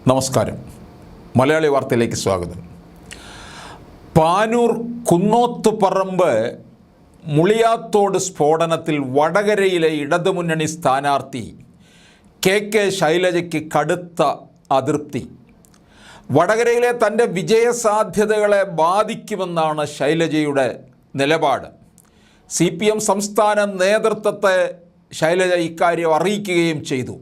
നമസ്കാരം. മലയാളി വാർത്തയിലേക്ക് സ്വാഗതം. പാനൂർ കുന്നോത്തുപറമ്പ് മുളിയാത്തോട് സ്ഫോടനത്തിൽ വടകരയിലെ ഇടതുമുന്നണി സ്ഥാനാർത്ഥി കെ ശൈലജയ്ക്ക് കടുത്ത അതൃപ്തി. വടകരയിലെ തൻ്റെ വിജയസാധ്യതകളെ ബാധിക്കുമെന്നാണ് ശൈലജയുടെ നിലപാട്. CPM സംസ്ഥാന നേതൃത്വത്തെ ശൈലജ ഇക്കാര്യം അറിയിക്കുകയും ചെയ്തു.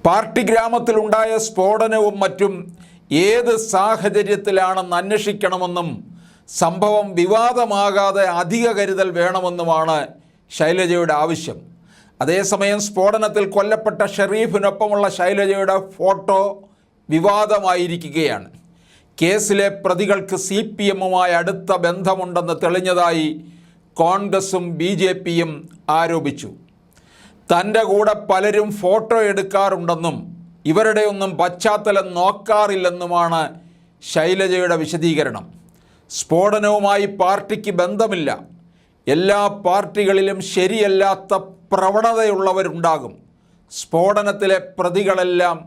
പാർട്ടി ഗ്രാമത്തിലുണ്ടായ സ്ഫോടനവും മറ്റും ഏത് സാഹചര്യത്തിലാണെന്ന് അന്വേഷിക്കണമെന്നും സംഭവം വിവാദമാകാതെ അധിക കരുതൽ വേണമെന്നുമാണ് ശൈലജയുടെ ആവശ്യം. അതേസമയം സ്ഫോടനത്തിൽ കൊല്ലപ്പെട്ട ഷെരീഫിനൊപ്പമുള്ള ശൈലജയുടെ ഫോട്ടോ വിവാദമായിരിക്കുകയാണ്. കേസിലെ പ്രതികൾക്ക് CPMുമായി അടുത്ത ബന്ധമുണ്ടെന്ന് തെളിഞ്ഞതായി കോൺഗ്രസും BJPയും ആരോപിച്ചു. തൻ്റെ കൂടെ പലരും ഫോട്ടോ എടുക്കാറുണ്ടെന്നും ഇവരുടെയൊന്നും പശ്ചാത്തലം നോക്കാറില്ലെന്നുമാണ് ശൈലജയുടെ വിശദീകരണം. സ്ഫോടനവുമായി പാർട്ടിക്ക് ബന്ധമില്ല. എല്ലാ പാർട്ടികളിലും ശരിയല്ലാത്ത പ്രവണതയുള്ളവരുണ്ടാകും. സ്ഫോടനത്തിലെ പ്രതികളെല്ലാം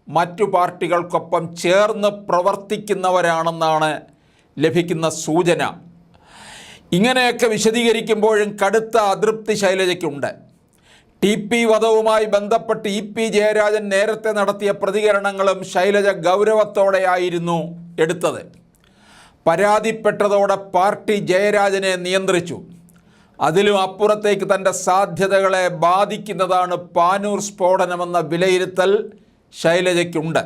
മറ്റു പാർട്ടികൾക്കൊപ്പം ചേർന്ന് പ്രവർത്തിക്കുന്നവരാണെന്നാണ് ലഭിക്കുന്ന സൂചന. ഇങ്ങനെയൊക്കെ വിശദീകരിക്കുമ്പോഴും കടുത്ത അതൃപ്തി ശൈലജയ്ക്കുണ്ട്. TP വധവുമായി ബന്ധപ്പെട്ട് EP ജയരാജൻ നേരത്തെ നടത്തിയ പ്രതികരണങ്ങളും ശൈലജ ഗൗരവത്തോടെയായിരുന്നു എടുത്തത്. പരാതിപ്പെട്ടതോടെ പാർട്ടി ജയരാജനെ നിയന്ത്രിച്ചു. അതിലും അപ്പുറത്തേക്ക് തൻ്റെ സാധ്യതകളെ ബാധിക്കുന്നതാണ് പാനൂർ സ്ഫോടനമെന്ന വിലയിരുത്തൽ ശൈലജയ്ക്കുണ്ട്.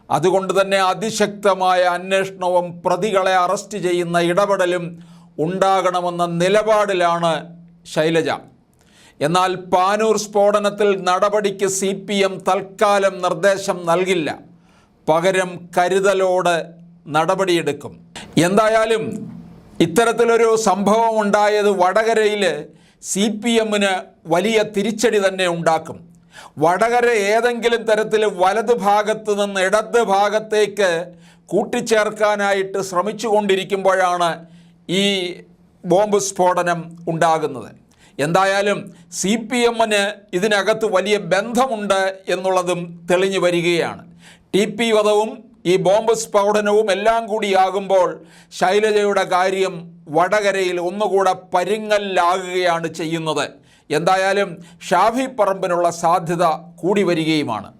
അതുകൊണ്ട് തന്നെ അതിശക്തമായ അന്വേഷണവും പ്രതികളെ അറസ്റ്റ് ചെയ്യുന്ന ഇടപെടലും ഉണ്ടാകണമെന്ന നിലപാടിലാണ് ശൈലജ. എന്നാൽ പാനൂർ സ്ഫോടനത്തിൽ നടപടിക്ക് CPM തൽക്കാലം നിർദ്ദേശം നൽകില്ല. പകരം കരുതലോടെ നടപടിയെടുക്കും. എന്തായാലും ഇത്തരത്തിലൊരു സംഭവം ഉണ്ടായത് വടകരയിൽ CPMന് വലിയ തിരിച്ചടി തന്നെ ഉണ്ടാക്കും. വടകര ഏതെങ്കിലും തരത്തിൽ വലതു ഭാഗത്ത് നിന്ന് ഇടത് ഭാഗത്തേക്ക് കൂട്ടിച്ചേർക്കാനായിട്ട് ശ്രമിച്ചുകൊണ്ടിരിക്കുമ്പോഴാണ് ഈ ബോംബ് സ്ഫോടനം ഉണ്ടാകുന്നത്. എന്തായാലും CPMന് ഇതിനകത്ത് വലിയ ബന്ധമുണ്ട് എന്നുള്ളതും തെളിഞ്ഞു വരികയാണ്. TP വധവും ഈ ബോംബ് സ്ഫോടനവും എല്ലാം കൂടിയാകുമ്പോൾ ശൈലജയുടെ കാര്യം വടകരയിൽ ഒന്നുകൂടെ പരുങ്ങലിലാകുകയാണ് ചെയ്യുന്നത്. എന്തായാലും ഷാഫി പറമ്പിനുള്ള സാധ്യത കൂടി വരികയുമാണ്.